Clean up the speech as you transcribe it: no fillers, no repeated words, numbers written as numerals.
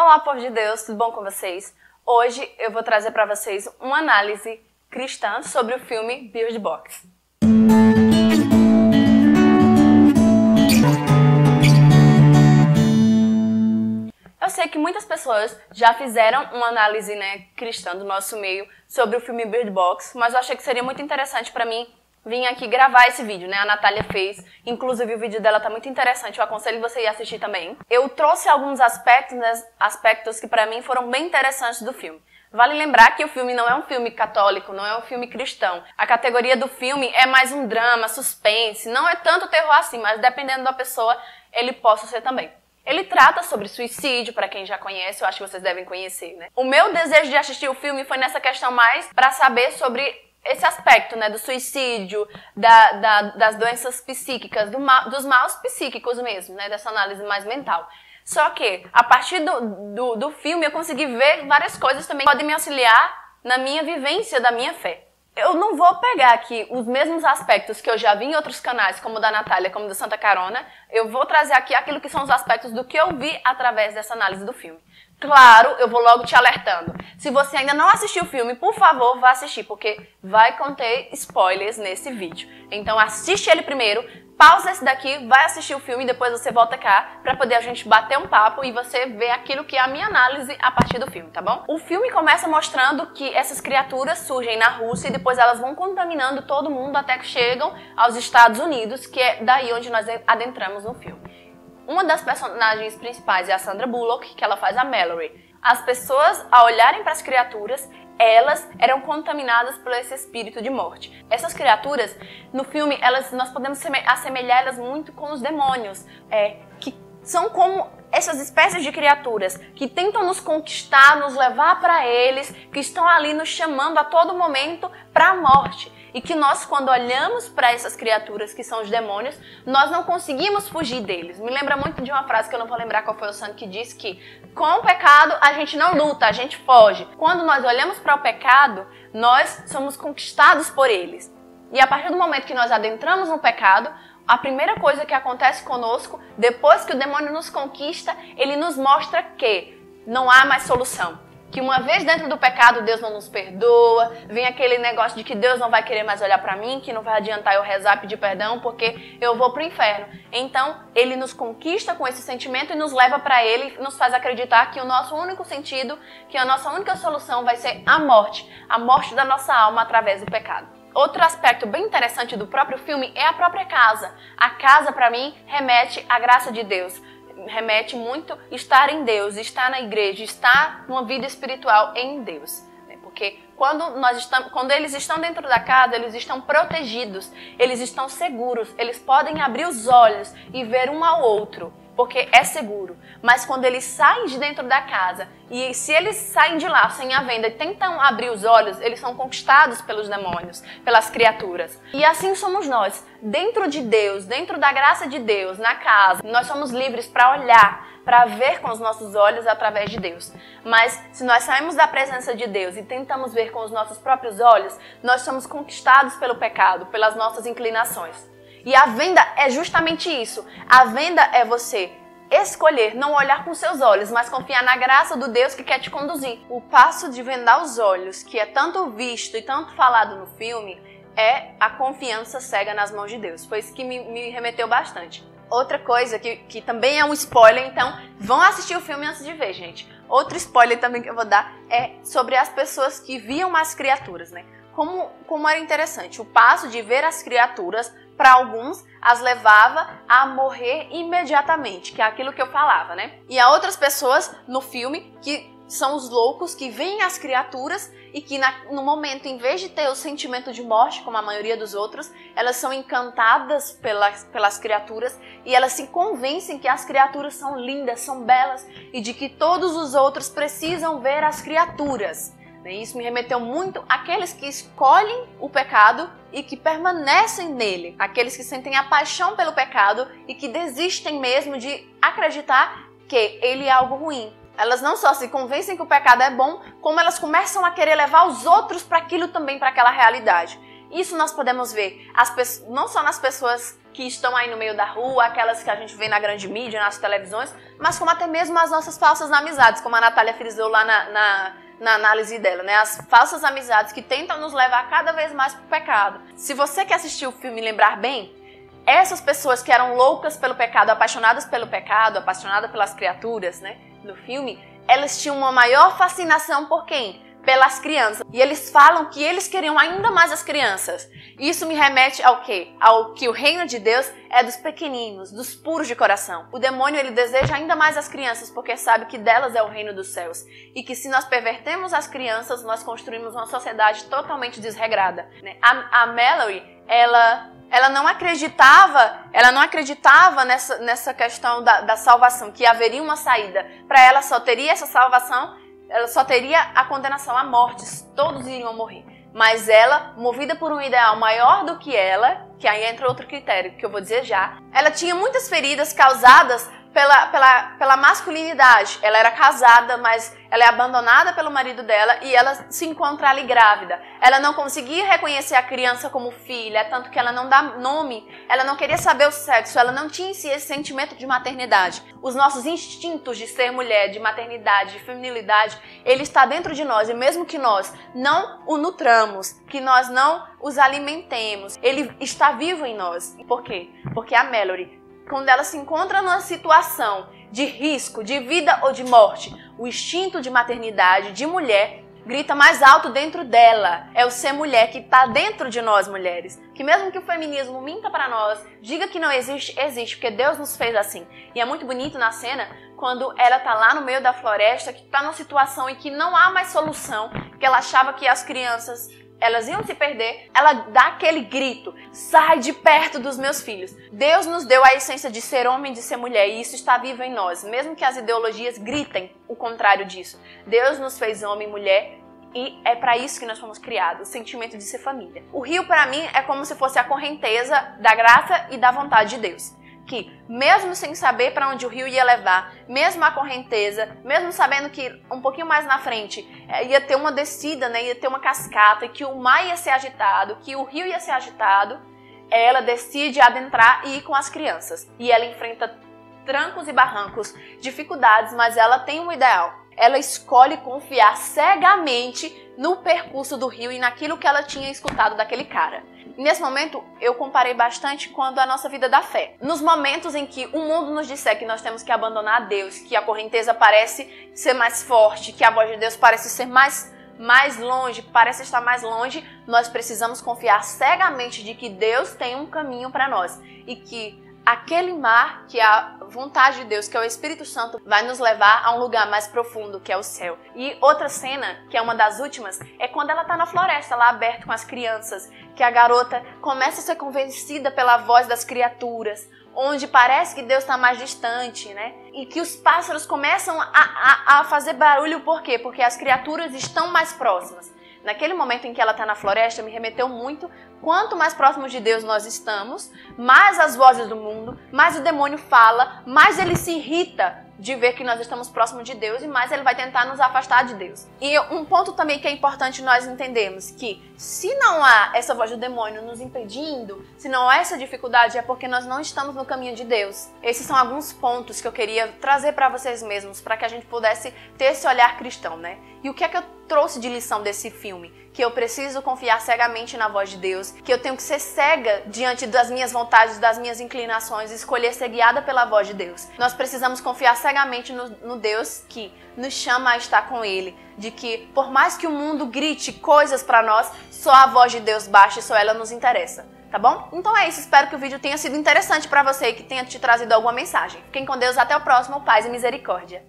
Olá, povo de Deus, tudo bom com vocês? Hoje eu vou trazer para vocês uma análise cristã sobre o filme Bird Box. Eu sei que muitas pessoas já fizeram uma análise cristã do nosso meio sobre o filme Bird Box, mas eu achei que seria muito interessante para mim vim aqui gravar esse vídeo, A Natália fez, inclusive o vídeo dela tá muito interessante, eu aconselho você a ir assistir também. Eu trouxe alguns aspectos que pra mim foram bem interessantes do filme. Vale lembrar que o filme não é um filme católico, não é um filme cristão. A categoria do filme é mais um drama, suspense, não é tanto terror assim, mas dependendo da pessoa, ele possa ser também. Ele trata sobre suicídio, pra quem já conhece, eu acho que vocês devem conhecer, O meu desejo de assistir o filme foi nessa questão mais pra saber sobre esse aspecto, do suicídio, das doenças psíquicas, dos maus psíquicos mesmo, dessa análise mais mental. Só que, a partir do filme, eu consegui ver várias coisas também que podem me auxiliar na minha vivência da minha fé. Eu não vou pegar aqui os mesmos aspectos que eu já vi em outros canais, como o da Natália, como o do Santa Carona. Eu vou trazer aqui aquilo que são os aspectos do que eu vi através dessa análise do filme. Claro, eu vou logo te alertando. Se você ainda não assistiu o filme, por favor, vá assistir, porque vai conter spoilers nesse vídeo. Então assiste ele primeiro, pausa esse daqui, vai assistir o filme e depois você volta cá pra poder a gente bater um papo e você ver aquilo que é a minha análise a partir do filme, tá bom? O filme começa mostrando que essas criaturas surgem na Rússia e depois elas vão contaminando todo mundo até que chegam aos Estados Unidos, que é daí onde nós adentramos no filme. Uma das personagens principais é a Sandra Bullock, que ela faz a Mallory. As pessoas, ao olharem para as criaturas, elas eram contaminadas por esse espírito de morte. Essas criaturas, no filme, nós podemos assemelhá-las muito com os demônios, que são como essas espécies de criaturas que tentam nos conquistar, nos levar para eles, que estão ali nos chamando a todo momento para a morte. E que nós, quando olhamos para essas criaturas que são os demônios, nós não conseguimos fugir deles. Me lembra muito de uma frase que eu não vou lembrar qual foi o santo que diz que com o pecado a gente não luta, a gente foge. Quando nós olhamos para o pecado, nós somos conquistados por eles. E a partir do momento que nós adentramos no pecado, a primeira coisa que acontece conosco, depois que o demônio nos conquista, ele nos mostra que não há mais solução. Que uma vez dentro do pecado, Deus não nos perdoa, vem aquele negócio de que Deus não vai querer mais olhar pra mim, que não vai adiantar eu rezar, pedir perdão, porque eu vou pro inferno. Então, ele nos conquista com esse sentimento e nos leva pra ele, nos faz acreditar que o nosso único sentido, que a nossa única solução vai ser a morte da nossa alma através do pecado. Outro aspecto bem interessante do próprio filme é a própria casa. A casa, pra mim, remete à graça de Deus. Remete muito estar em Deus, estar na igreja, estar numa vida espiritual em Deus. Porque quando eles estão dentro da casa, eles estão protegidos, eles estão seguros, eles podem abrir os olhos e ver um ao outro, porque é seguro. Mas quando eles saem de dentro da casa, e se eles saem de lá sem a venda e tentam abrir os olhos, eles são conquistados pelos demônios, pelas criaturas. E assim somos nós, dentro de Deus, dentro da graça de Deus, na casa, nós somos livres para olhar, para ver com os nossos olhos através de Deus. Mas se nós saímos da presença de Deus e tentamos ver com os nossos próprios olhos, nós somos conquistados pelo pecado, pelas nossas inclinações. E a venda é justamente isso. A venda é você escolher não olhar com seus olhos, mas confiar na graça do Deus que quer te conduzir. O passo de vendar os olhos, que é tanto visto e tanto falado no filme, é a confiança cega nas mãos de Deus. Foi isso que me remeteu bastante. Outra coisa que também é um spoiler, então vão assistir o filme antes de ver, gente. Outro spoiler também que eu vou dar é sobre as pessoas que viam as criaturas, Como era interessante, o passo de ver as criaturas, para alguns, as levava a morrer imediatamente, que é aquilo que eu falava, E há outras pessoas no filme que são os loucos que veem as criaturas e que no momento, em vez de ter o sentimento de morte, como a maioria dos outros, elas são encantadas pelas criaturas e elas se convencem que as criaturas são lindas, são belas e de que todos os outros precisam ver as criaturas. Isso me remeteu muito àqueles que escolhem o pecado e que permanecem nele. Aqueles que sentem a paixão pelo pecado e que desistem mesmo de acreditar que ele é algo ruim. Elas não só se convencem que o pecado é bom, como elas começam a querer levar os outros para aquilo também, para aquela realidade. Isso nós podemos ver não só nas pessoas que estão aí no meio da rua, aquelas que a gente vê na grande mídia, nas televisões, mas como até mesmo as nossas falsas amizades, como a Natália frisou lá na análise dela, né? As falsas amizades que tentam nos levar cada vez mais pro pecado. Se você que assistiu o filme lembrar bem, essas pessoas que eram loucas pelo pecado, apaixonadas pelas criaturas, né, no filme, elas tinham uma maior fascinação por quem? Pelas crianças. E eles falam que eles queriam ainda mais as crianças. Isso me remete ao quê? Ao que o reino de Deus é dos pequeninos, dos puros de coração. O demônio, ele deseja ainda mais as crianças porque sabe que delas é o reino dos céus. E que se nós pervertemos as crianças, nós construímos uma sociedade totalmente desregrada. A Mallory, ela não acreditava nessa questão da salvação, que haveria uma saída. Para ela só teria essa salvação, ela só teria a condenação à morte, todos iriam morrer. Mas ela, movida por um ideal maior do que ela, que aí entra outro critério que eu vou dizer já, ela tinha muitas feridas causadas pela masculinidade. Ela era casada, mas ela é abandonada pelo marido dela e ela se encontra ali grávida. Ela não conseguia reconhecer a criança como filha, tanto que ela não dá nome, ela não queria saber o sexo, ela não tinha em si esse sentimento de maternidade. Os nossos instintos de ser mulher, de maternidade, de feminilidade, ele está dentro de nós, e mesmo que nós não o nutramos, que nós não os alimentemos, ele está vivo em nós. Por quê? Porque a Mallory, quando ela se encontra numa situação de risco, de vida ou de morte, o instinto de maternidade, de mulher, grita mais alto dentro dela. É o ser mulher que está dentro de nós, mulheres. Que mesmo que o feminismo minta para nós, diga que não existe, existe, porque Deus nos fez assim. E é muito bonito na cena, quando ela está lá no meio da floresta, que está numa situação em que não há mais solução, que ela achava que as crianças, elas iam se perder, ela dá aquele grito: sai de perto dos meus filhos. Deus nos deu a essência de ser homem e de ser mulher, e isso está vivo em nós, mesmo que as ideologias gritem o contrário disso. Deus nos fez homem e mulher, e é para isso que nós fomos criados, o sentimento de ser família. O rio, para mim, é como se fosse a correnteza da graça e da vontade de Deus. Que, mesmo sem saber para onde o rio ia levar, mesmo a correnteza, mesmo sabendo que um pouquinho mais na frente ia ter uma descida, né, ia ter uma cascata, que o mar ia ser agitado, que o rio ia ser agitado, ela decide adentrar e ir com as crianças. E ela enfrenta trancos e barrancos, dificuldades, mas ela tem um ideal. Ela escolhe confiar cegamente no percurso do rio e naquilo que ela tinha escutado daquele cara. E nesse momento, eu comparei bastante com a nossa vida da fé. Nos momentos em que o mundo nos disser que nós temos que abandonar Deus, que a correnteza parece ser mais forte, que a voz de Deus parece ser mais longe, parece estar mais longe, nós precisamos confiar cegamente de que Deus tem um caminho para nós e que aquele mar, que é a vontade de Deus, que é o Espírito Santo, vai nos levar a um lugar mais profundo, que é o céu. E outra cena, que é uma das últimas, é quando ela está na floresta, lá aberta com as crianças, que a garota começa a ser convencida pela voz das criaturas, onde parece que Deus está mais distante, né? E que os pássaros começam a fazer barulho, por quê? Porque as criaturas estão mais próximas. Naquele momento em que ela está na floresta, me remeteu muito, quanto mais próximos de Deus nós estamos, mais as vozes do mundo, mais o demônio fala, mais ele se irrita de ver que nós estamos próximos de Deus e mais ele vai tentar nos afastar de Deus. E um ponto também que é importante nós entendermos, que se não há essa voz do demônio nos impedindo, se não há essa dificuldade, é porque nós não estamos no caminho de Deus. Esses são alguns pontos que eu queria trazer para vocês mesmos, para que a gente pudesse ter esse olhar cristão, né? E o que é que eu trouxe de lição desse filme? Que eu preciso confiar cegamente na voz de Deus, que eu tenho que ser cega diante das minhas vontades, das minhas inclinações, escolher ser guiada pela voz de Deus. Nós precisamos confiar cegamente no Deus que nos chama a estar com Ele, de que por mais que o mundo grite coisas para nós, só a voz de Deus basta e só ela nos interessa. Tá bom? Então é isso, espero que o vídeo tenha sido interessante para você e que tenha te trazido alguma mensagem. Fiquem com Deus, até o próximo, paz e misericórdia.